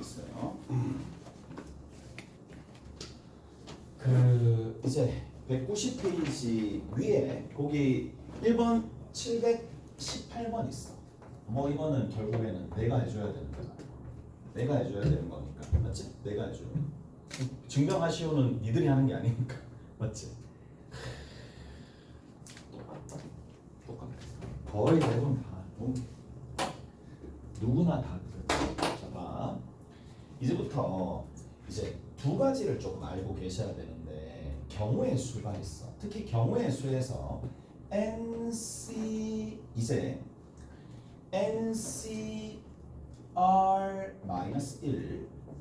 있어요. 이제 190페이지 위에 거기 1번 718번 있어. 뭐 이거는 결국에는 내가 해줘야 되는 거잖아. 내가 해줘야 되는 거니까. 맞지? 내가 해줘야 돼. 증명하시오는 니들이 하는 게 아니니까. 맞지? 똑같아. 거의 대부분 다. 누구나 다 그렇지. 자, 봐. 이제부터 이제 두 가지를 조금 알고 계셔야 되는데 경우의 수가 있어. 특히 경우의 수에서 이제 NCR-1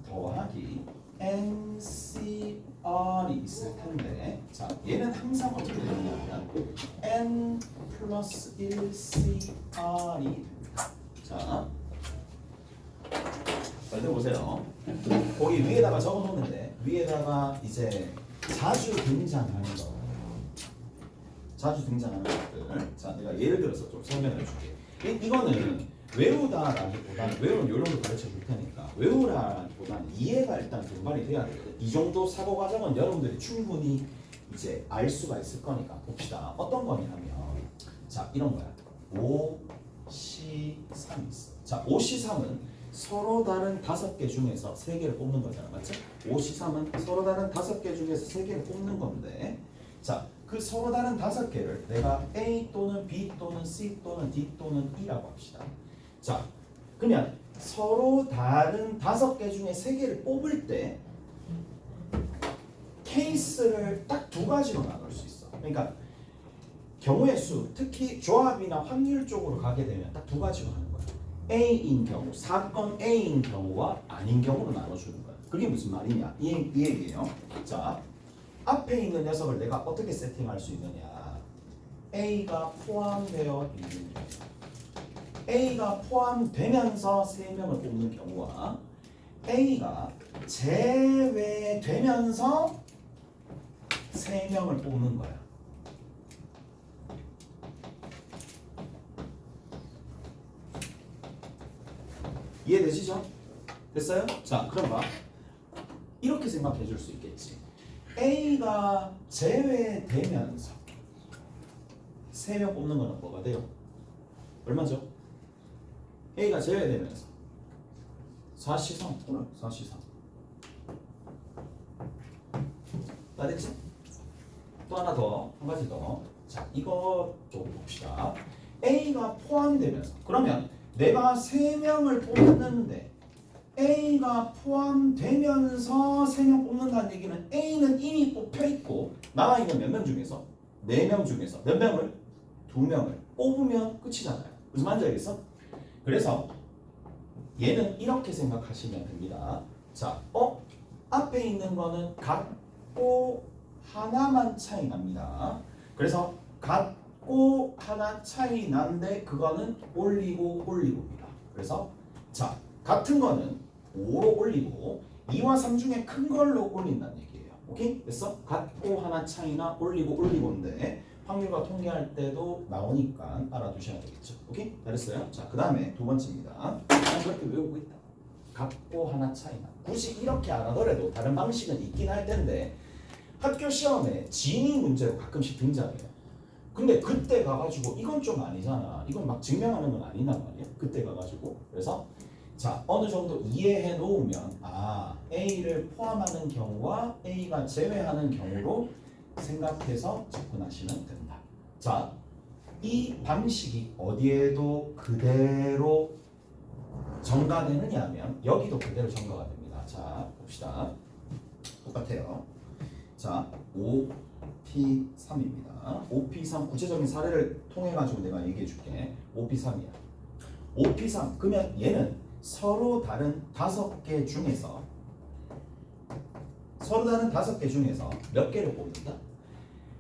더하기 NCR이 있을 텐데, 자 얘는 항상 어떻게 되느냐면 N 플러스 1CR이 됩니다. 자, 잘 들어보세요. 거기 위에다가 적어놓는데 위에다가 이제 자주 등장하는 거, 자주 등장하는 것들. 자, 내가 예를 들어서 좀 설명해 줄게. 이거는 외우다라기보다는 외우는 요령도 가르쳐 줄 테니까 외우라기보다는 이해가 일단 동반이 돼야 되거든. 이 정도 사고 과정은 여러분들이 충분히 이제 알 수가 있을 거니까 봅시다. 어떤 거냐면 자 이런 거야. 5C3이 있어. 자 5C3은 서로 다른 5개 중에서 3개를 뽑는 거잖아. 맞지? 5C3은 서로 다른 5개 중에서 3개를 뽑는 건데, 자 그 서로 다른 5개를 내가 A 또는 B 또는 C 또는 D 또는 E라고 합시다. 자, 그러면 서로 다른 5개 중에 3개를 뽑을 때 케이스를 딱 두 가지로 나눌 수 있어. 그러니까 경우의 수, 특히 조합이나 확률 쪽으로 가게 되면 딱 두 가지로 하는 거야. A인 경우, 사건 A인 경우와 아닌 경우로 나눠주는 거야. 그게 무슨 말이냐? 이 얘기예요. 자, 앞에 있는 녀석을 내가 어떻게 세팅할 수 있느냐? A가 포함되어 있는 경우, A가 포함되면서 3명을 뽑는 경우와 A가 제외되면서 3명을 뽑는 거야. 이해되시죠? 됐어요? 자, 그럼 봐. 이렇게 생각해 줄 수 있겠지. A가 제외되면서 3명 뽑는 거는 뭐가 돼요? 얼마죠? A가 제외되면서 4C3. 오늘 4C3. 다 됐지? 또 하나 더, 한 가지 더. 자, 이거 좀 봅시다. A가 포함되면서, 그러면 내가 3명을 뽑는데 A가 포함되면서 3명 뽑는다는 얘기는 A는 이미 뽑혀있고 남아있는 몇 명 중에서 4명 중에서 몇 명을? 2명을 뽑으면 끝이잖아요. 무슨 말인지 알겠어? 그래서 얘는 이렇게 생각하시면 됩니다. 자, 앞에 있는 거는 같고 하나만 차이 납니다. 그래서 같고 하나 차이 난데 그거는 올리고입니다. 그래서 자, 같은 거는 5로 올리고 2와 3 중에 큰 걸로 올린다는 얘기예요. 오케이? 됐어? 같고 하나 차이나 올리고인데 확률과 통계할 때도 나오니까 알아두셔야 되겠죠. 오케이? 잘했어요? 자, 그 다음에 두 번째입니다. 난 그렇게 외우고 있다. 같고 하나 차이나. 굳이 이렇게 안 하더라도 다른 방식은 있긴 할 텐데 학교 시험에 진위 문제로 가끔씩 등장해요. 근데 그때 가가지고 이건 좀 아니잖아. 이건 막 증명하는 건 아니란 말이야. 그때 가가지고. 그래서 자, 어느 정도 이해해 놓으면 A를 포함하는 경우와 A가 제외하는 경우로 생각해서 접근하시면 된다. 자, 이 방식이 어디에도 그대로 전가되느냐 하면 여기도 그대로 전가가 됩니다. 자, 봅시다. 똑같아요. 자, 5P3입니다. 5P3 구체적인 사례를 통해 가지고 내가 얘기해 줄게. 5P3이야. 5P3 그러면 얘는 서로 다른 5개 중에서 몇 개를 뽑는다?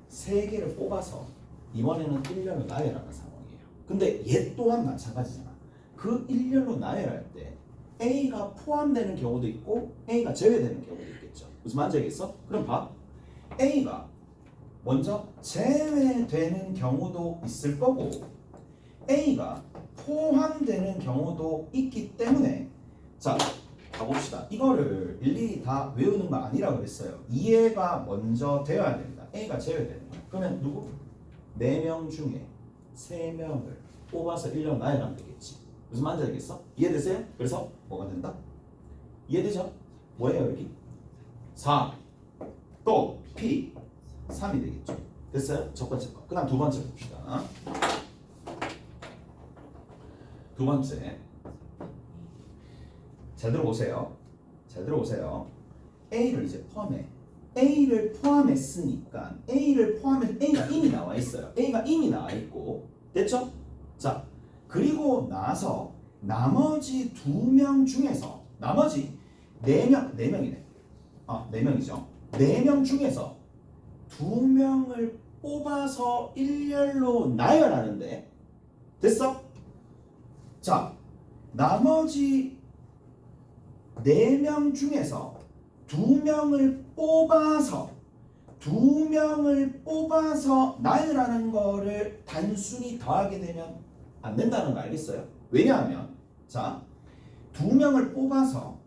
3개를 뽑아서 이번에는 일렬로 나열하는 상황이에요. 근데 얘 또한 마찬가지잖아. 그 일렬로 나열할 때 A가 포함되는 경우도 있고 A가 제외되는 경우도 있겠죠. 무슨 말인지 알겠어? 그럼 봐. A가 먼저 제외되는 경우도 있을 거고 A가 포함되는 경우도 있기 때문에 자, 가봅시다. 이거를 일일이 다 외우는 거 아니라고 그랬어요. 이해가 먼저 되어야 됩니다. A가 제외되는 거야. 그러면 누구? 4명 중에 3명을 뽑아서 1년 나열하면 되겠지. 무슨 말인지 알겠어? 이해되세요? 그래서 뭐가 된다? 이해되죠? 뭐예요 여기? 4 또 P 3이 되겠죠. 됐어요? 첫 번째 거. 그 다음 두 번째 봅시다. 두 번째 잘 들어보세요. 잘 들어보세요. A를 이제 포함해. A를 포함했으니까 A를 포함해서 A가 이미 나와 있어요. A가 이미 나와 있고 됐죠? 자 그리고 나서 나머지 2명 중에서 나머지 4명이네. 4명이죠. 4명 중에서 2명을 뽑아서 일렬로 나열하는데 됐어? 자 나머지 4명 중에서 2명을 뽑아서 나열하는 거를 단순히 더하게 되면 안 된다는 거 알겠어요? 왜냐하면 자 2명을 뽑아서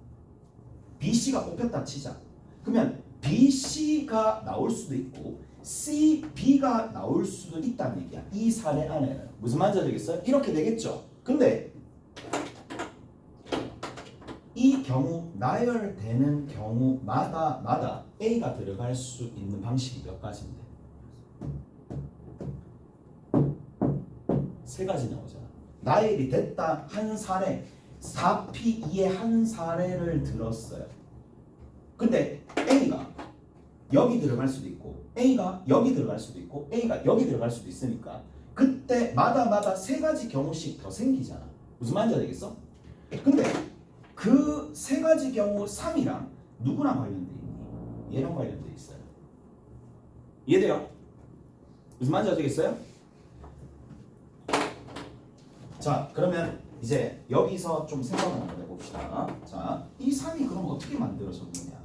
BC가 뽑혔다 치자. 그러면 BC가 나올 수도 있고 CB가 나올 수도 있다는 얘기야. 이 사례 안에는 무슨 말인지 알겠어요? 이렇게 되겠죠. 근데 이 경우 나열되는 경우마다 A가 들어갈 수 있는 방식이 몇 가지인데 3가지 나오잖아. 나열이 됐다 한 사례 4P2의 한 사례를 들었어요. 근데 A가 여기 들어갈 수도 있고 A가 여기 들어갈 수도 있고 A가 여기 들어갈 수도 있으니까 그때마다 3가지 경우씩 더 생기잖아. 무슨 말인지 알겠어? 근데 그 3가지 경우 3이랑 누구랑 관련돼 있니? 얘랑 관련돼 있어요. 이해돼요? 무슨 말인지 아시겠어요? 자 그러면 이제 여기서 좀 생각을 한번 해봅시다. 자, 이 3이 그럼 어떻게 만들어졌느냐?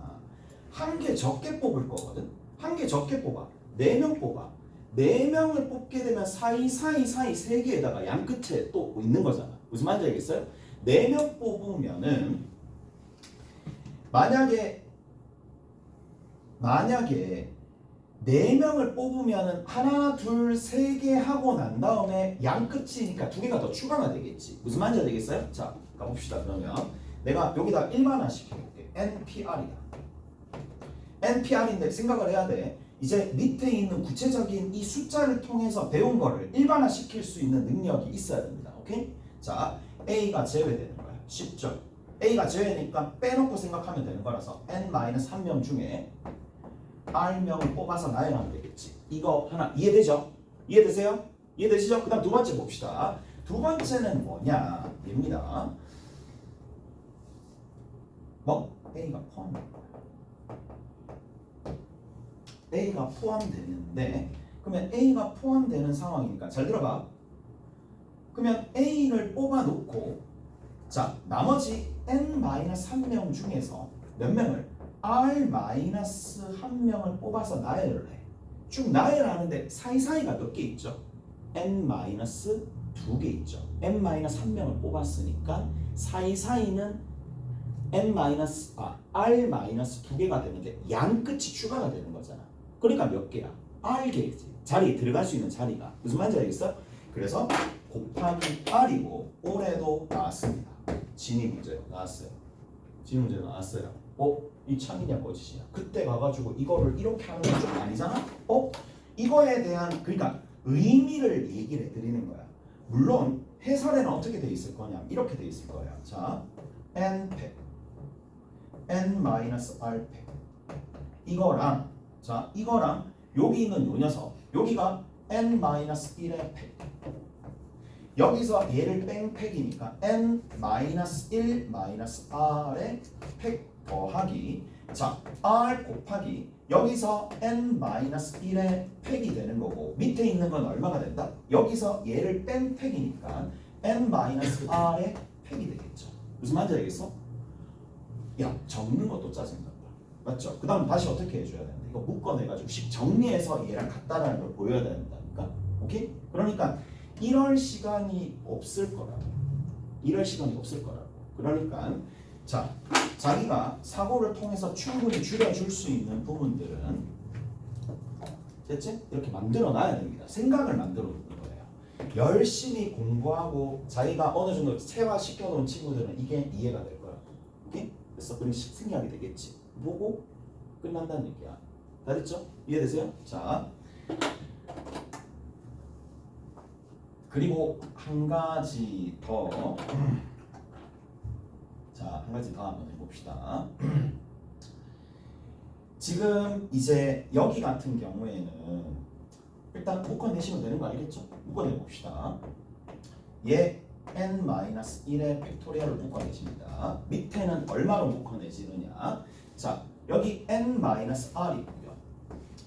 한 개 적게 뽑을 거거든. 한 개 적게 뽑아. 4명 뽑아. 4명을 뽑게 되면 사이 3개에다가 양 끝에 또 있는 거잖아. 무슨 말인지 알겠어요? 4명 뽑으면은 만약에 4명을 뽑으면은 하나, 둘, 3개 하고 난 다음에 양 끝이니까 2개가 더 추가가 되겠지. 무슨 말인지 알겠어요? 자, 가봅시다. 그러면 내가 여기다 일반화 시켜볼게. NPR이다. NPR인데 생각을 해야 돼. 이제 밑에 있는 구체적인 이 숫자를 통해서 배운 거를 일반화 시킬 수 있는 능력이 있어야 됩니다. 오케이? 자, A가 제외되는 거야. 쉽죠? A가 제외니까 빼놓고 생각하면 되는 거라서 N-1명 중에 R명을 뽑아서 나열하면 되겠지. 이거 하나 이해되죠? 이해되세요? 이해되시죠? 그 다음 두 번째 봅시다. 두 번째는 뭐냐? 입니다. A가 포함된 거야. A가 포함되는데 그러면 A가 포함되는 상황이니까 잘 들어봐. 그러면 A를 뽑아놓고 자 나머지 N-1명 중에서 몇 명을 R-1명을 뽑아서 나열을 해. 쭉 나열하는데 사이사이가 몇 개 있죠? N-2개 있죠. N-1명을 뽑았으니까 사이사이는 R-2개가 되는데 양 끝이 추가가 되는 거잖아. 그러니까 몇 개야? R개지. 자리에 들어갈 수 있는 자리가. 무슨 말인지 알겠어? 그래서 곱하기 R이고 올해도 나왔습니다. 진위 문제 나왔어요. 진위 문제 나왔어요. 이 창이냐 거짓이냐. 그때 가가지고 이거를 이렇게 하는 건 좀 아니잖아? 이거에 대한 그러니까 의미를 얘기를 해드리는 거야. 물론 해설에는 어떻게 돼 있을 거냐? 이렇게 돼 있을 거야. 자, N-팩 N-R팩 이거랑 여기 있는 요 녀석 여기가 N-1의 팩 여기서 얘를 뺑팩이니까 N-1 R의 팩 더하기 자 R 곱하기 여기서 N-1의 팩이 되는 거고 밑에 있는 건 얼마가 된다? 여기서 얘를 뺀 팩이니까 N-R의 팩이 되겠죠. 무슨 말인지 알겠어? 야 적는 것도 짜증난다. 맞죠? 그 다음 다시 어떻게 해줘야 되는데 이거 묶어내가지고 정리해서 얘랑 같다라는 걸 보여야 된다니까. 오케이? 그러니까 이럴 시간이 없을 거라고. 그러니까 자, 자기가 사고를 통해서 충분히 줄여줄 수 있는 부분들은 됐지? 이렇게 만들어 놔야 됩니다. 생각을 만들어 놓는 거예요. 열심히 공부하고 자기가 어느 정도 체화시켜 놓은 친구들은 이게 이해가 될 거야. 오케이? 그래서 그런 생각이 되겠지. 보고 끝난다는 얘기야. 다 됐죠? 이해되세요? 자, 그리고 한 가지 더. 자, 한 가지 더 한번 해봅시다. 지금 이제 여기 같은 경우에는 일단 묶어내시면 되는 거 알겠죠? 묶어내봅시다. 얘 n-1의 팩토리얼을 묶어내십니다. 밑에는 얼마로 묶어내지느냐? 자, 여기 n-r이고요.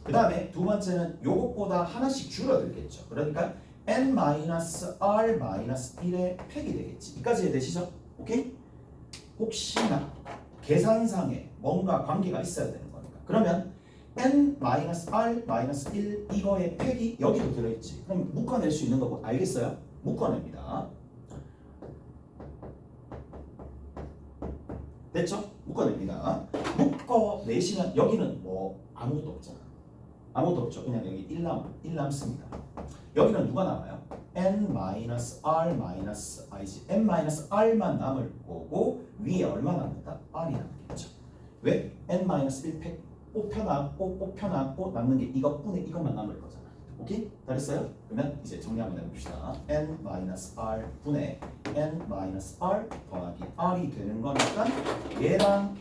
그 다음에 두 번째는 요것보다 하나씩 줄어들겠죠. 그러니까 n-r-1의 팩이 되겠지. 여기까지 이해되시죠? 오케이? 혹시나 계산상에 뭔가 관계가 있어야 되는 거니까. 그러면 n-r-1 이거의 팩이 여기도 들어있지. 그럼 묶어낼 수 있는 거 알겠어요? 묶어냅니다. 됐죠? 묶어냅니다. 묶어내시면 여기는 뭐 아무것도 없잖아. 아무것도 없죠. 그냥 여기 1 남습니다. 여기는 누가 남아요? n-r-i지. n-r만 남을 거고 위에 얼마 남는다? r이 남겠죠. 왜? n-1 팩 뽑혀놨고 남는 게 이것만 남을 거잖아. 오케이? 다 됐어요? 그러면 이제 정리 한번 해봅시다. n-r 분의 n-r 더하기 r이 되는 거니까 얘랑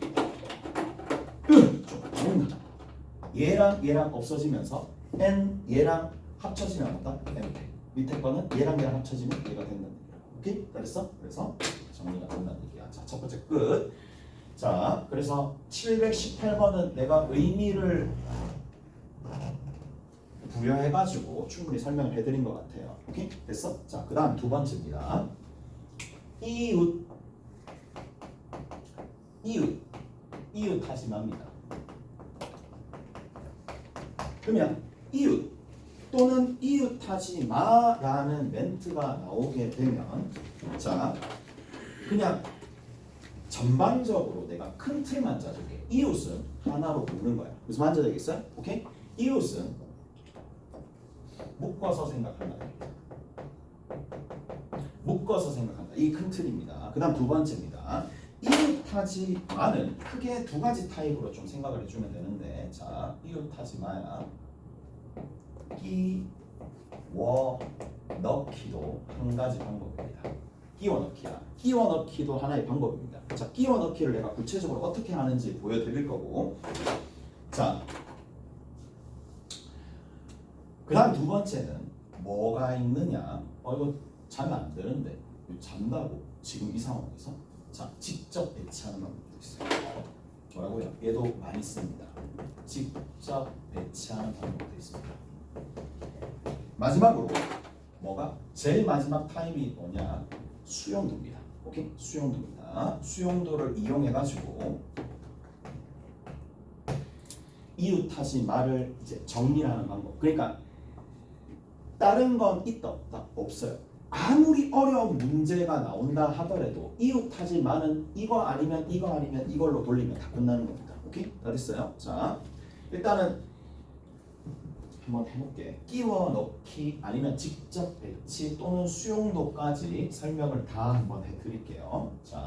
얘랑 없어지면서 얘랑 합쳐지면 뭐다? n 밑에 거는 얘랑 합쳐지면 얘가 된다는 얘기야. 오케이? 다 됐어? 그래서 정리가 된다는 얘기야. 자, 첫 번째 끝. 자, 그래서 718번은 내가 의미를 부여해가지고 충분히 설명을 해드린 것 같아요. 오케이? 됐어? 자, 그 다음 두 번째입니다. 이웃하지 맙니다. 그러면 이웃 또는 이웃하지 마라는 멘트가 나오게 되면 자, 그냥 전반적으로 내가 큰 틀만 짜줄게. 이웃은 하나로 묶는 거야. 무슨 말인지 알겠어요? 오케이? 이웃은 묶어서 생각한다. 묶어서 생각한다. 이 큰 틀입니다. 그 다음 두 번째입니다. 이웃하지 마는 크게 두 가지 타입으로 좀 생각을 해주면 되는데 자, 이웃하지 마야 끼워 넣기도 한 가지 방법입니다. 끼워 넣기야. 끼워 넣기도 하나의 방법입니다. 자, 끼워 넣기를 내가 구체적으로 어떻게 하는지 보여드릴 거고 자, 그 다음 두 번째는 뭐가 있느냐 이거 자면 안 되는데 잔다고 지금 이 상황에서 자, 직접 배치하는 방법도 있어요. 뭐라고요? 얘도 많이 씁니다. 직접 배치하는 방법도 있습니다. 마지막으로 뭐가? 제일 마지막 타입이 뭐냐? 수용도입니다. 오케이? 수용도입니다. 수용도를 이용해가지고 이웃하지 말을 이제 정리하는 방법. 그러니까 다른 건 있다 없다? 없어요. 아무리 어려운 문제가 나온다 하더라도 이웃하지 마는 이거 아니면 이걸로 돌리면 다 끝나는 겁니다. 오케이? 다 됐어요? 자, 일단은 한번 해볼게. 끼워 넣기 아니면 직접 배치 또는 수용도까지 설명을 다 한번 해드릴게요. 자,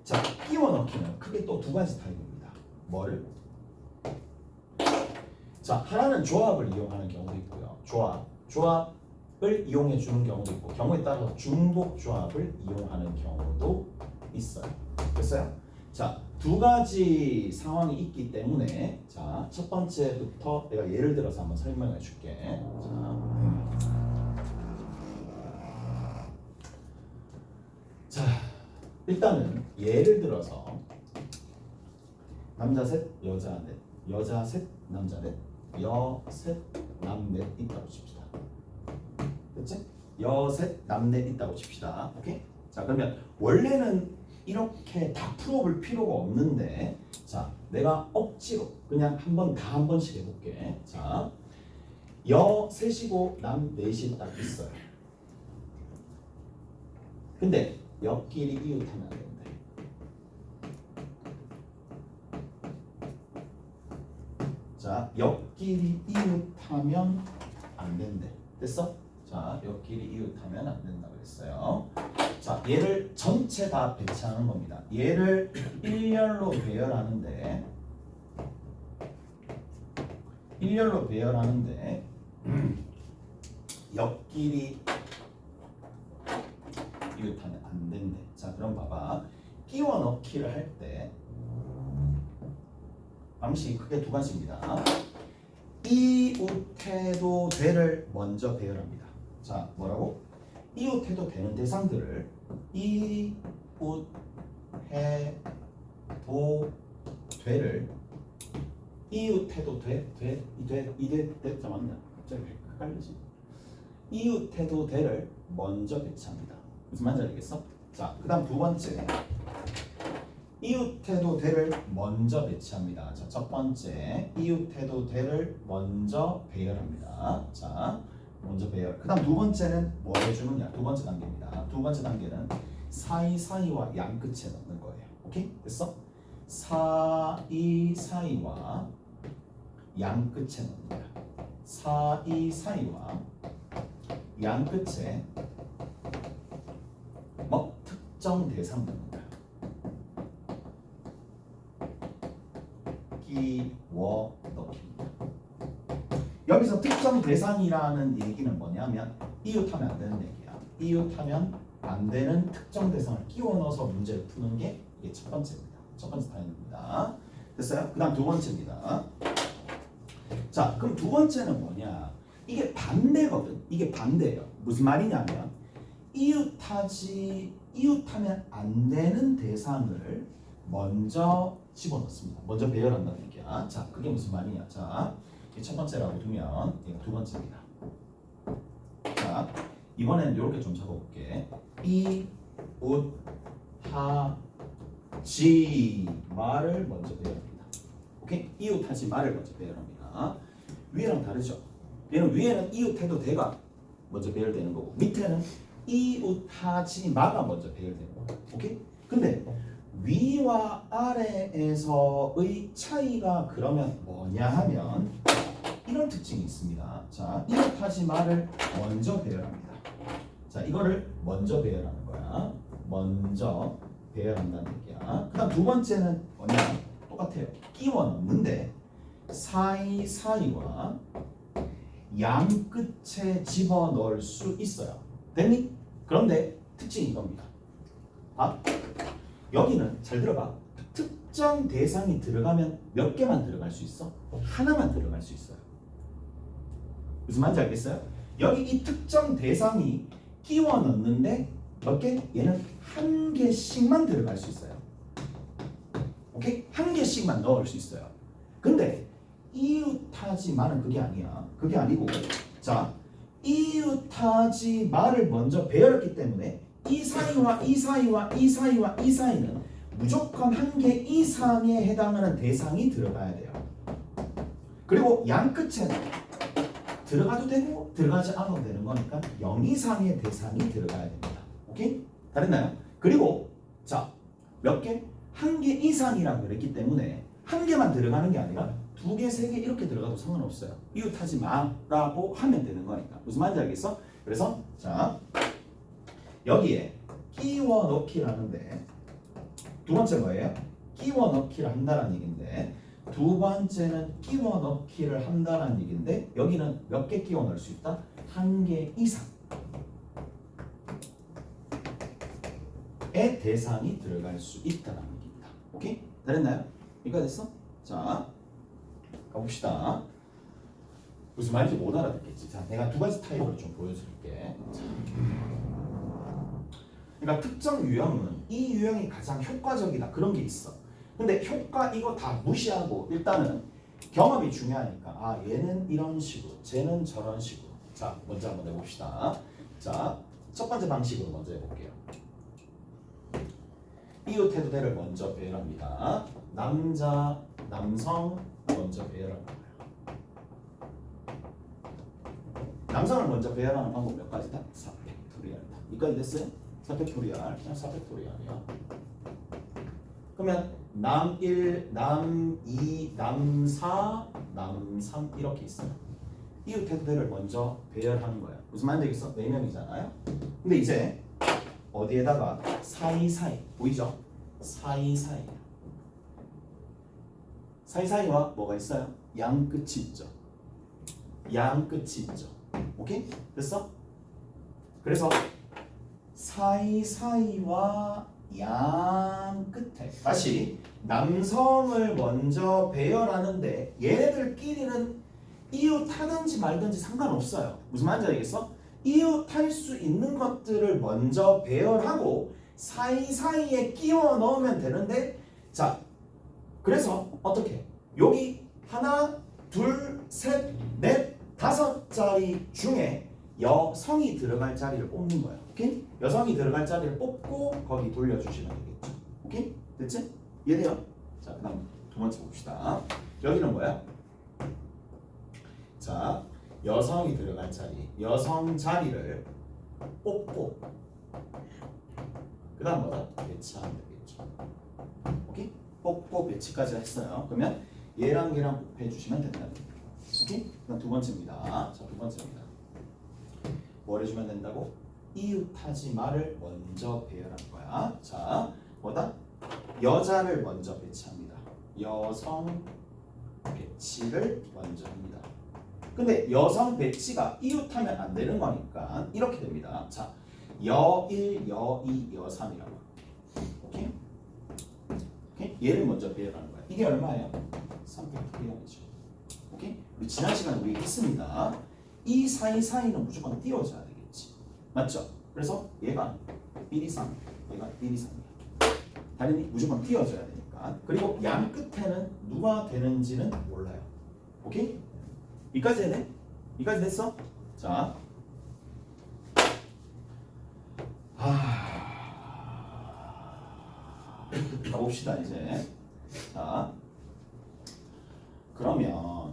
자, 끼워 넣기는 크게 또 두 가지 타입입니다. 뭐를? 자, 하나는 조합을 이용하는 경우도 있고요. 조합을 이용해 주는 경우도 있고 경우에 따라서 중복 조합을 이용하는 경우도 있어요. 됐어요? 자, 두 가지 상황이 있기 때문에 자, 첫 번째부터 내가 예를 들어서 한번 설명해 줄게. 자, 일단은 예를 들어서 남자 셋, 여자 넷, 여자 셋, 남자 넷, 여 셋, 남 넷 있다고 칩시다. 됐지? 여 셋, 남 넷 있다고 칩시다. 오케이? 자, 그러면 원래는 이렇게 다 풀어볼 필요가 없는데 자, 내가 억지로 그냥 한 번씩 해볼게. 자, 여 셋이고 남 넷이 딱 있어요. 근데 옆끼리 이웃하면 안 된대. 자, 옆끼리 이웃하면 안 된대. 됐어? 자, 옆끼리 이웃하면 안 된다 그랬어요. 자, 얘를 전체 다 배치하는 겁니다. 얘를 일렬로 배열하는데 옆끼리 이웃하면 안 된대. 자, 그럼 봐봐. 끼워 넣기를 할 때 방식이 크게 두 가지입니다. 이웃해도 돼를 먼저 배열합니다. 자, 뭐라고? 이웃해도 되는 대상들을 이웃해도 돼를 이웃해도 돼 맞나? 갑자기 헷갈리지? 이웃해도 돼를 먼저 배치합니다. 무슨 말인지 알겠어? 자, 그 다음 두 번째 이웃해도 돼를 먼저 배치합니다. 자, 첫 번째 이웃해도 돼를 먼저 배열합니다. 자, 먼저 배열. 그 다음 두 번째는 뭐 해주느냐? 두 번째 단계입니다. 두 번째 단계는 사이사이와 양끝에 넣는 거예요. 오케이? 됐어? 사이사이와 양끝에 넣는 거야. 사이사이와 양끝에 뭐 특정 대상 넣는 거야. 끼워 넣기입니다. 여기서 특정 대상이라는 얘기는 뭐냐면 이웃하면 안 되는 얘기야. 이웃하면 안 되는 특정 대상을 끼워 넣어서 문제를 푸는 게 이게 첫 번째입니다. 첫 번째 단계입니다. 됐어요? 그 다음 두 번째입니다. 자, 그럼 두 번째는 뭐냐? 이게 반대거든. 이게 반대예요. 무슨 말이냐면 이웃하면 안 되는 대상을 먼저 집어넣습니다. 먼저 배열한다는 얘기야. 자, 그게 무슨 말이냐? 자, 이게 첫 번째라고 두면 이게 두 번째입니다. 자, 이번에는 이렇게 좀 적어볼게. 이웃하지 말을 먼저 배열합니다. 오케이? 이웃하지 말을 먼저 배열합니다. 위에랑 다르죠? 위에는 이웃해도 돼가 먼저 배열되는 거고 밑에는 이웃하지 마가 먼저 배열되는 거고. 오케이? 근데 위와 아래에서의 차이가 그러면 뭐냐 하면 이런 특징이 있습니다. 자, 이웃하지 마를 먼저 배열합니다. 자, 이거를 먼저 배열하는 거야. 먼저 배열한다는 얘기야. 그 다음 두 번째는 뭐냐? 똑같아요. 끼워 넣는데 사이사이와 양 끝에 집어넣을 수 있어요. 됐니? 그런데 특징이 이겁니다. 아? 여기는 잘 들어봐. 특정 대상이 들어가면 몇 개만 들어갈 수 있어? 하나만 들어갈 수 있어요. 무슨 말인지 알겠어요? 여기 이 특정 대상이 끼워 넣는데 몇 개? 얘는 한 개씩만 들어갈 수 있어요. 오케이? 한 개씩만 넣을 수 있어요. 근데 이웃하지 마는 그게 아니야. 그게 아니고, 자, 이웃하지 마를 먼저 배열했기 때문에 이 사이와 이 사이와 이 사이와 이 사이는 무조건 한 개 이상에 해당하는 대상이 들어가야 돼요. 그리고 양 끝에는 들어가도 되고 들어가지 않아도 되는 거니까 0 이상의 대상이 들어가야 됩니다. 오케이? 다 됐나요? 그리고 자, 몇 개? 한 개 이상이라고 그랬기 때문에 한 개만 들어가는 게 아니라 두 개, 세 개 이렇게 들어가도 상관없어요. 이웃하지 마라고 하면 되는 거니까. 무슨 말인지 알겠어? 그래서 자, 여기에 끼워 넣기라는데 두 번째 뭐예요? 끼워 넣기를 한다는 얘기인데 두 번째는 끼워 넣기를 한다는 얘기인데 여기는 몇 개 끼워 넣을 수 있다? 한 개 이상의 대상이 들어갈 수 있다는 얘기입니다. 오케이? 다 됐나요? 이거 됐어? 자, 가봅시다. 무슨 말인지 못 알아듣겠지. 자, 내가 두 가지 타입으로 좀 보여줄게. 자, 그러니까 특정 유형은 이 유형이 가장 효과적이다 그런 게 있어. 근데 효과 이거 다 무시하고 일단은 경험이 중요하니까 아 얘는 이런 식으로 쟤는 저런 식으로. 자, 먼저 한번 해봅시다. 자, 첫 번째 방식으로 먼저 해볼게요. 이웃해도 돼를 먼저 배열합니다. 남자, 남성 먼저 배열하는 거예요. 남성을 먼저 배열하는 방법 몇 가지다? 4팩토리얼. 이까지 됐어요? 4팩토리얼 그냥 4팩토리얼이야. 그러면 남 1, 남 2, 남 4, 남 3 이렇게 있어요. 이웃 텐트를 먼저 배열하는 거예요. 무슨 말인지 알겠어? 4명이잖아요. 근데 이제 어디에다가 사이사이 보이죠? 사이사이 사이사이와 뭐가 있어요? 양끝이 있죠. 양끝이 있죠. 오케이? 됐어? 그래서 사이사이와 양 끝에 다시 남성을 먼저 배열하는데 얘네들끼리는 이웃하든지 말든지 상관없어요. 무슨 말인지 알겠어? 이웃할 수 있는 것들을 먼저 배열하고 사이사이에 끼워 넣으면 되는데 자 그래서 어떻게 여기 하나 둘 셋 넷 5자리 중에 여성이 들어갈 자리를 뽑는 거예요. 오케이? 여성이 들어갈 자리를 뽑고 거기 돌려주시면 되겠죠. 오케이? 됐지? 이해돼요? 자, 그 다음 두 번째 봅시다. 여기는 뭐야? 자, 여성이 들어갈 자리, 여성 자리를 뽑고 그 다음 뭐다? 배치하면 되겠죠. 오케이? 뽑고 배치까지 했어요. 그러면 얘랑 얘랑 곱해 주시면 된다. 오케이? 그다음 두 번째입니다. 자, 두 번째입니다. 뭘 해주면 된다고? 이웃하지 마를 먼저 배열한 거야. 자, 뭐다? 여자를 먼저 배치합니다. 여성 배치를 먼저 합니다. 근데 여성 배치가 이웃하면 안 되는 거니까 이렇게 됩니다. 자, 여1, 여2, 여3이라고. 오케이? 오케이? 얘를 먼저 배열하는 거야. 이게 얼마예요? 3팩토리얼이죠. 오케이? 우리 지난 시간에 우리 했습니다. 이 사이사이는 무조건 띄워줘야 되겠지. 맞죠? 그래서 얘가 1, 2, 3, 얘가 1, 2, 3이야. 당연히 무조건 띄워줘야 되니까. 그리고 양 끝에는 누가 되는지는 몰라요. 오케이? 이까지 되네? 이까지 됐어? 자, 가봅시다 이제. 자, 그러면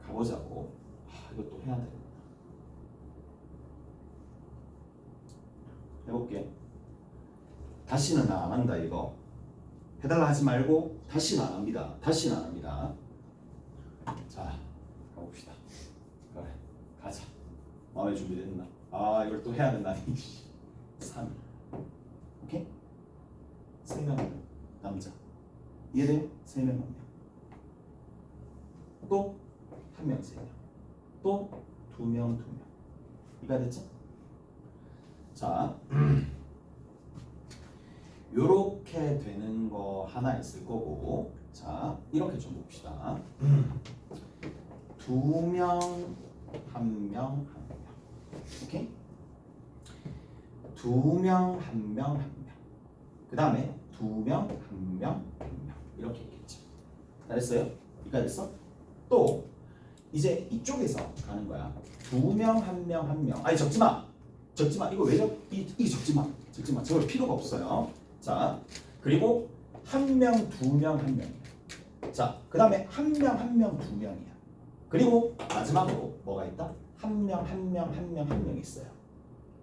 가보자고. 이것도 해야 되겠다. 해볼게. 다시는 안 한다 이거. 해달라 하지 말고 다시는 안 합니다. 다시는 안 합니다. 자, 가봅시다. 그래, 가자. 마음의 준비됐나? 이걸 또 해야 된다니. 3. 오케이? 3명 남자. 이해돼요? 3명 1명. 또 1명 3명. 또 2명 2명. 이가 됐죠? 자, 요렇게 되는 거 하나 있을 거고, 자, 이렇게 좀 봅시다. 2명 1명 1명. 오케이? 2명 1명 1명. 그 다음에 2명 1명 1명. 이렇게 있겠죠. 잘했어요? 이가 됐어? 또 이제 이쪽에서 가는 거야. 2명 1명 1명. 아니 적지 마. 적지 마. 이거 왜 이게 적지 마. 적지 마. 적을 필요가 없어요. 자, 그리고 1명 2명 1명. 자, 그다음에 1명 1명 2명이야. 그리고 마지막으로 뭐가 있다? 1명 1명 1명 1명 있어요.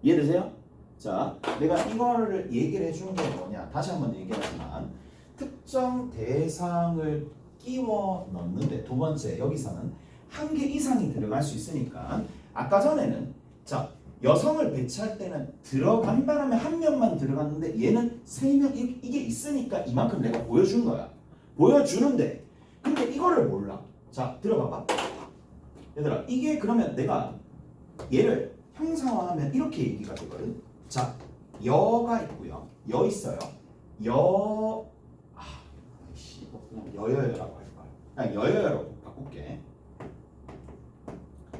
이해되세요? 자, 내가 이거를 얘기를 해주는 게 뭐냐? 다시 한번 얘기하지만 특정 대상을 끼워 넣는데 두 번째 여기서는 한 개 이상이 들어갈 수 있으니까 아까 전에는 자 여성을 배치할 때는 들어간다라면 한 명만 들어갔는데 얘는 3명 이게 있으니까 이만큼 내가 보여준 거야. 보여주는데 근데 이거를 몰라. 자 들어봐봐. 얘들아 이게 그러면 내가 얘를 형상화하면 이렇게 얘기가 되거든. 자 여가 있고요. 여 있어요. 그냥 여여여라고 할 거야. 그냥 여여여라고 바꿀게.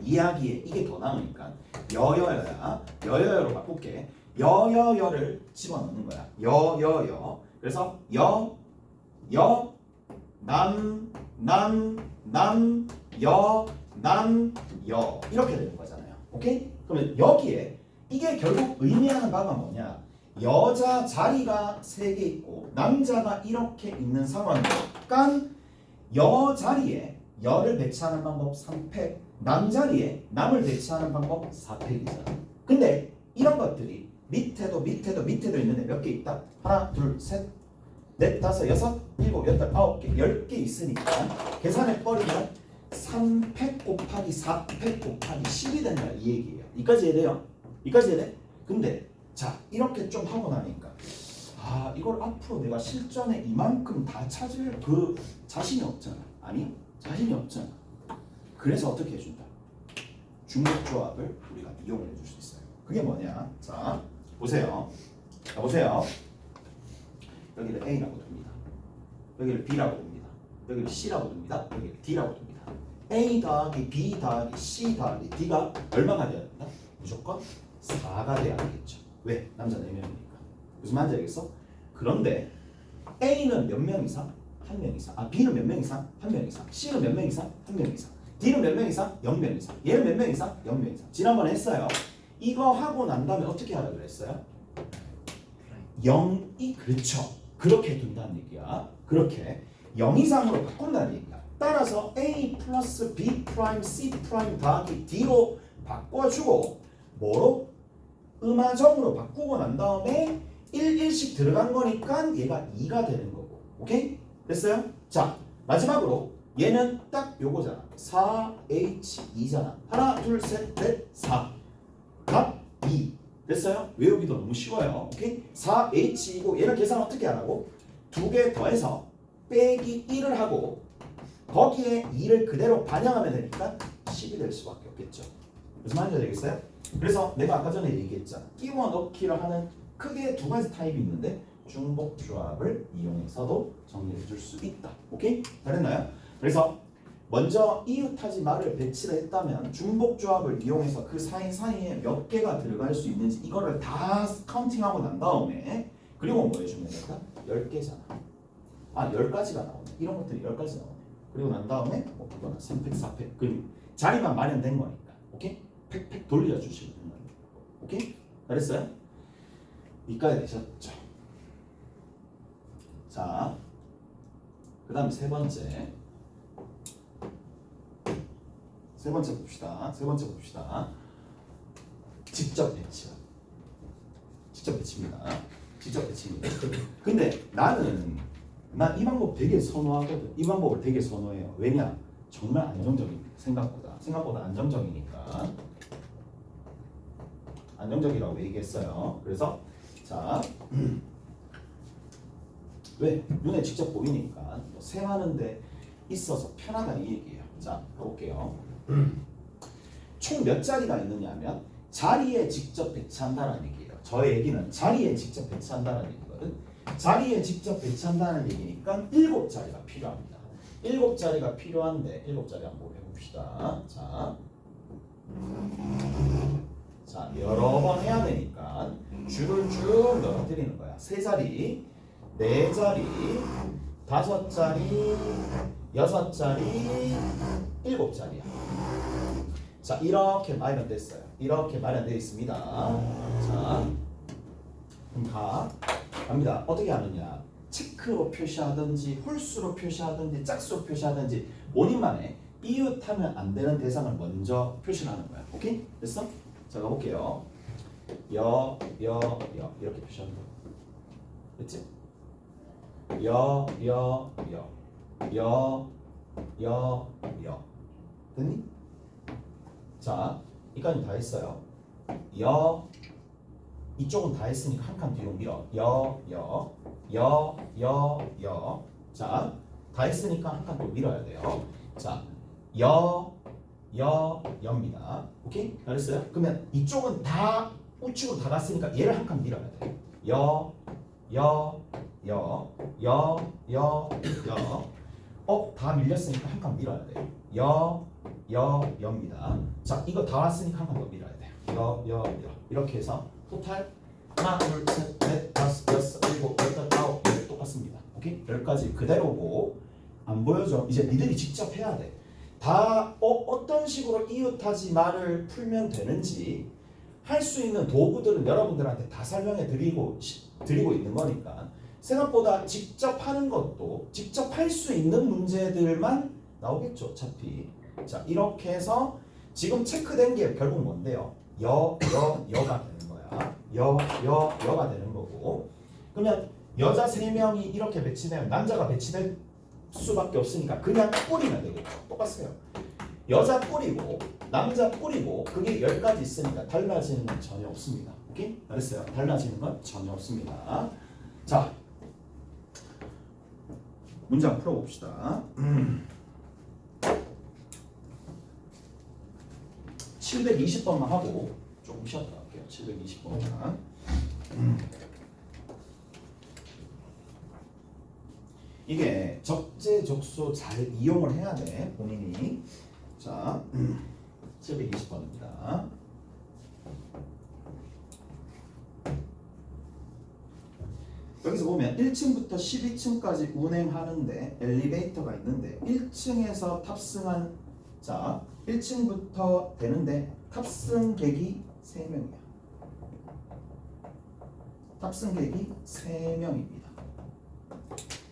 이야기에 이게 더 나으니까 여여여야 여여여로 바꿀게. 여여여를 집어넣는 거야. 여여여. 그래서 여 여 이렇게 되는 거잖아요. 오케이? 그러면 여기에 이게 결국 의미하는 바가 뭐냐? 여자 자리가 3개 있고 남자가 이렇게 있는 상황이니까 여 자리에 여를 배치하는 방법 3팩, 남 자리에 남을 배치하는 방법 4팩이잖아. 근데 이런 것들이 밑에도 있는데 몇 개 있다? 하나, 둘, 셋, 넷, 다섯, 여섯, 일곱, 여덟, 아홉 개, 10개 있으니까 계산해 버리면 3팩 곱하기 4팩 곱하기 10이 된다 이 얘기예요. 이까지 해야 돼요? 이까지 해야 돼? 근데 자 이렇게 좀 하고 나니까 아 이걸 앞으로 내가 실전에 이만큼 다 찾을 그 자신이 없잖아. 아니 자신이 없잖아. 그래서 어떻게 해준다? 중복조합을 우리가 이용을 해줄 수 있어요. 그게 뭐냐? 자 보세요. 자 보세요. 여기를 A라고 둡니다. 여기를 B라고 둡니다. 여기를 C라고 둡니다. 여기를 D라고 둡니다. A 더하기 B 더하기 C 더하기 D가 얼마가 돼야 된다? 무조건 4가 돼야 되겠죠. 왜? 남자 4명이니까. 무슨 말인지 알겠어? 그런데 A는 몇 명 이상? 1명 이상. 아 B는 몇 명 이상? 1명 이상. C는 몇 명 이상? 1명 이상. D는 몇 명 이상? 0명 이상. 얘는 몇 명 이상? 0명 이상. 지난번에 했어요. 이거 하고 난 다음에 어떻게 하라 그랬어요? 0이 그렇죠. 그렇게 둔다는 얘기야. 그렇게 0 이상으로 바꾼다는 얘기야. 따라서 A 플러스 B 프라임 C 프라임 더하기 D로 바꿔주고 뭐로? 음화정으로 바꾸고 난 다음에 1씩 들어간 거니까 얘가 2가 되는 거고. 오케이? 됐어요? 자 마지막으로 얘는 딱 요거잖아. 4H2잖아. 하나 둘 셋 넷 4 답 2. 됐어요? 외우기도 너무 쉬워요. 오케이? 4H이고 얘는 계산 어떻게 하라고? 2개 더해서 빼기 1을 하고 거기에 2를 그대로 반영하면 되니까 10이 될 수밖에 없겠죠. 무슨 말인지 알겠어요? 그래서 내가 아까 전에 얘기했잖아. 끼워 넣기를 하는 크게 두 가지 타입이 있는데 중복조합을 이용해서도 정리해 줄 수 있다. 오케이? 잘했나요? 그래서 먼저 이웃하지 말을 배치를 했다면 중복조합을 이용해서 그 사이사이에 몇 개가 들어갈 수 있는지 이거를 다 카운팅하고 난 다음에 그리고 뭐 해주면 될까? 10개잖아. 아 10가지가 나오네. 이런 것들이 10가지 나오네. 그리고 난 다음에 뭐 이거는 3팩, 4팩 그 자리만 마련된 거니까 오케이? 팩팩 돌려주시면 되는 거예요. 오케이? 잘했어요? 이까지 되셨죠? 자, 그 다음에 세 번째 봅시다. 직접 배치입니다. 직접 배치입니다. 근데 난 이 방법 되게 선호하거든. 이 방법을 되게 선호해요. 왜냐? 정말 안정적입니다. 생각보다 안정적이니까. 안정적이라고 얘기했어요. 그래서 자 왜? 눈에 직접 보이니까 뭐 생하는데 있어서 편하다 이 얘기예요. 자 가볼게요. 총 몇 자리가 있느냐 하면 자리에 직접 배치한다는 얘기예요. 저의 얘기는 자리에 직접 배치한다는 얘기거든. 자리에 직접 배치한다는 얘기니까 7자리가 필요합니다. 7자리가 필요한데 7자리 한번 해봅시다. 자 여러 번 해야 되니까 줄을 쭉 늘어뜨리는 거야. 3자리, 4자리, 5자리, 6자리, 7자리야. 자 이렇게 마련됐어요. 이렇게 마련되어 있습니다. 자 그럼 갑니다. 어떻게 하느냐? 체크로 표시하든지 홀수로 표시하든지 짝수로 표시하든지 본인만의 이웃하면 안 되는 대상을 먼저 표시를 하는 거야. 오케이? 됐어? 자 가볼게요. 이렇게 표시하는 거. 됐지? 됐니? 자 이까지 다 했어요. 이쪽은 다 했으니까 한 칸 뒤로 밀어. 자, 다 했으니까 한 칸 또 밀어야 돼요. 자, 여입니다. 오케이? 잘했어요? 그러면 이쪽은 다 우측으로 다 갔으니까 얘를 한 칸 밀어야 돼. 다 밀렸으니까 한 칸 밀어야 돼요. 여입니다. 자, 이거 다 왔으니까 한 칸 더 밀어야 돼요. 이렇게 해서 토탈 하나, 둘, 셋, 넷, 다섯, 여섯, 일곱, 여덟, 아홉, 열 똑같습니다. 오케이? 10가지 그대로고 안 보여줘. 이제 니들이 직접 해야 돼. 다 어떤 식으로 이웃하지 말을 풀면 되는지 할 수 있는 도구들은 여러분들한테 다 설명해 드리고 있는 거니까 생각보다 직접 하는 것도 직접 할 수 있는 문제들만 나오겠죠. 어차피. 자 이렇게 해서 지금 체크된 게 결국 뭔데요? 여가 되는 거야. 여가 되는 거고. 그러면 여자 3명이 이렇게 배치되면 남자가 배치될 수밖에 없으니까 그냥 뿌리면 되겠죠. 똑같아요. 여자 뿌리고 남자 뿌리고 그게 10가지 있으니까 달라지는 건 전혀 없습니다. 오케이? 알았어요? 달라지는 건 전혀 없습니다. 자, 문장 풀어봅시다. 720번만 하고 조금 쉬었다 갈게요. 720번만. 이게 적재적소 잘 이용을 해야 돼, 본인이. 자, 720번입니다. 여기서 보면 1층부터 12층까지 운행하는데 엘리베이터가 있는데 1층에서 탑승한, 자, 1층부터 되는데 탑승객이 3명이야. 탑승객이 3명입니다.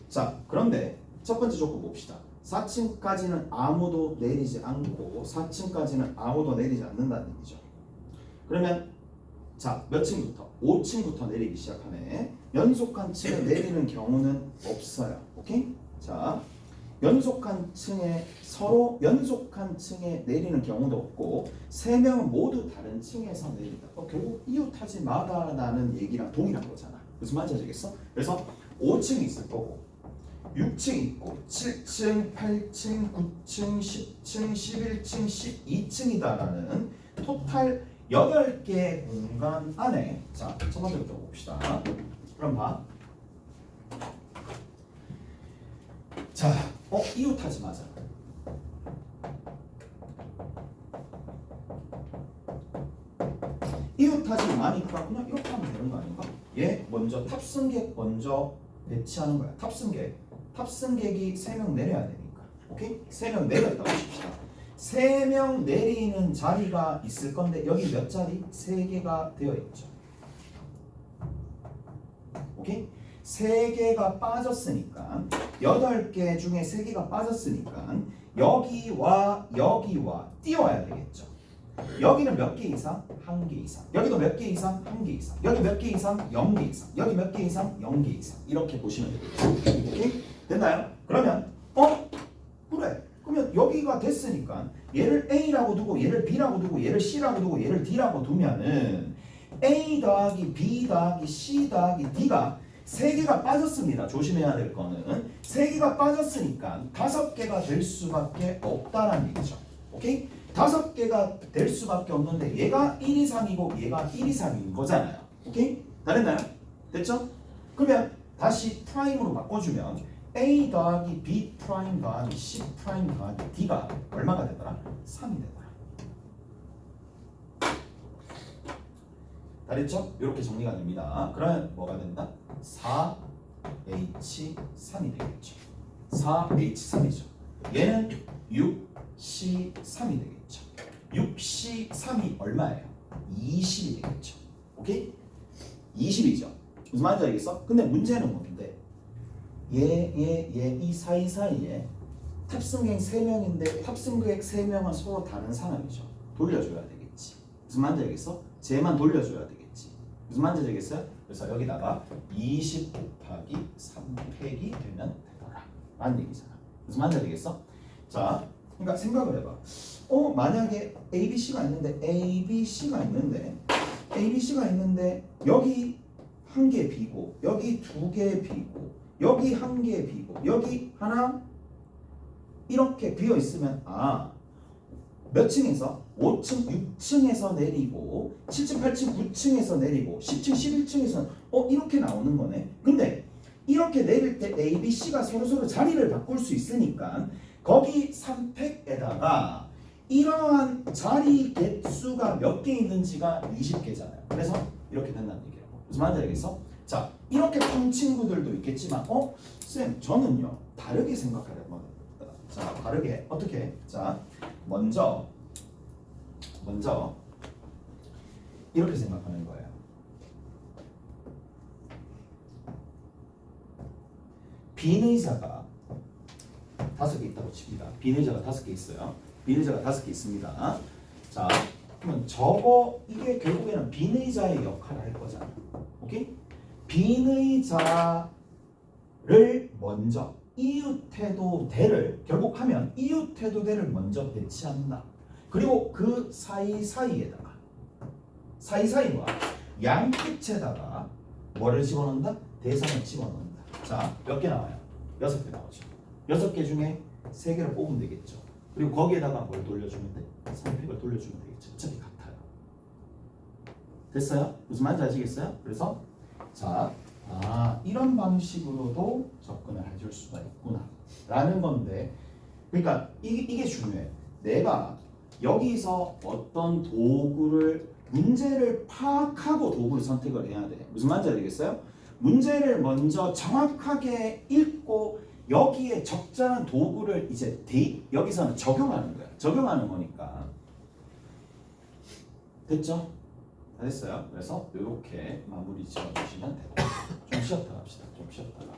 자, 그런데 첫 번째 조건 봅시다. 4층까지는 아무도 내리지 않고 4층까지는 아무도 내리지 않는다는 얘기죠. 그러면 자, 몇 층부터? 5층부터 내리기 시작하네. 연속한 층에 내리는 경우는 없어요. 오케이? 자, 연속한 층에 서로 연속한 층에 내리는 경우도 없고 3명은 모두 다른 층에서 내린다. 결국 이웃하지 마라라는 얘기랑 동일한 거잖아. 무슨 말인지 알겠어? 그래서 5층이 있을 거고 6층 있고 7층, 8층, 9층, 10층, 11층, 12층이다라는 토탈 8개의 공간 안에, 자, 첫 번째부터 봅시다. 그럼 봐. 자, 이웃하지 마자. 이웃하지 마니까 그냥 이렇게 하면 되는 거 아닌가? 얘 먼저 탑승객 먼저 배치하는 거야. 탑승객이 3명 내려야 되니까. 오케이? 3명 내렸다고 칩시다. 3명 내리는 자리가 있을 건데 여기 몇 자리? 3개가 되어 있죠. 오케이? 3개가 빠졌으니까 8개 중에 3개가 빠졌으니까 여기와 여기와 띄워야 되겠죠. 여기는 몇 개 이상? 1개 이상. 여기도 몇 개 이상? 1개 이상. 여기 몇 개 이상? 0개 이상. 여기 몇 개 이상? 0개 이상. 이렇게 보시면 되겠죠. 오케이? 됐나요? 그러면 그래. 그러면 여기가 됐으니까 얘를 A라고 두고 얘를 B라고 두고 얘를 C라고 두고 얘를 D라고 두면은 A 더하기 B 더하기 C 더하기 D가 3개가 빠졌습니다. 조심해야 될 거는 3개가 빠졌으니까 5개가 될 수밖에 없다라는 얘기죠. 오케이? 5개가 될 수밖에 없는데 얘가 1 이상이고 얘가 1 이상인 거잖아요. 오케이? 다 됐나요? 됐죠? 그러면 다시 프라임으로 바꿔주면 A 더하기 B 프라임 더하기 C 프라임 더하기 D가 얼마가 되더라? 3이 되더라. 다 됐죠? 이렇게 정리가 됩니다. 그러면 뭐가 된다? 4H3이 되겠죠. 4H3이죠. 얘는 6C3이 되겠죠. 6C3이 얼마예요? 20이 되겠죠. 오케이? 20이죠. 무슨 말인지 알겠어? 근데 문제는 뭔데? 이 사이에 탑승객 3명인데 탑승객 3명은 서로 다른 사람이죠. 돌려줘야 되겠지. 무슨 말인지 알겠어? 쟤만 돌려줘야 되겠지. 무슨 말인지 알겠어요? 그래서 여기다가 20 곱하기 3 팩이 되면 되더라 라는 얘기잖아. 무슨 말인지 알겠어? 자, 그러니까 생각을 해봐. 만약에 ABC가 있는데 여기 1개 B고 여기 2개 B고 여기 1개 B고 여기 하나 이렇게 비어 있으면 몇 층에서? 5층, 6층에서 내리고 7층, 8층, 9층에서 내리고 10층, 11층에서 이렇게 나오는 거네. 근데 이렇게 내릴 때 A, B, C가 서로 자리를 바꿀 수 있으니까 거기 3팩에다가 이러한 자리 개수가 몇 개 있는지가 20개잖아요. 그래서 이렇게 된다는 얘기예요. 무슨 말인지 알겠어? 자, 이렇게 푼 친구들도 있겠지만 쌤, 저는요 다르게 생각하려고 합니다. 자, 다르게 어떻게? 자, 먼저 이렇게 생각하는 거예요. 빈 의자가 5개 있다고 칩니다. 빈 의자가 5개 있어요. 빈 의자가 5개 있습니다. 자, 그러면 저거 이게 결국에는 빈의자의 역할을 할 거잖아. 오케이? 빈의자를 먼저 이웃태도 대를 결국 하면 이웃태도 대를 먼저 배치한다. 그리고 그 사이사이에다가 사이사이와 양끝에다가 뭐를 집어넣는다? 대상을 집어넣는다. 자, 몇 개 나와요? 6개 나오죠. 6개 중에 3개를 뽑으면 되겠죠. 그리고 거기에다가 뭘 돌려주면 돼? 선택을 돌려주면 되겠죠. 어차피 같아요. 됐어요? 무슨 말인지 아시겠어요? 그래서 자, 이런 방식으로도 접근을 해줄 수가 있구나 라는 건데, 그러니까 이게 중요해. 내가 여기서 어떤 도구를 문제를 파악하고 도구를 선택을 해야 돼. 무슨 말인지 알겠어요? 문제를 먼저 정확하게 읽고 여기에 적절한 도구를 이제 여기서는 적용하는 거야. 적용하는 거니까. 됐죠? 다 됐어요. 그래서 이렇게 마무리 지어주시면 되고 좀 쉬었다 갑시다. 좀 쉬었다가.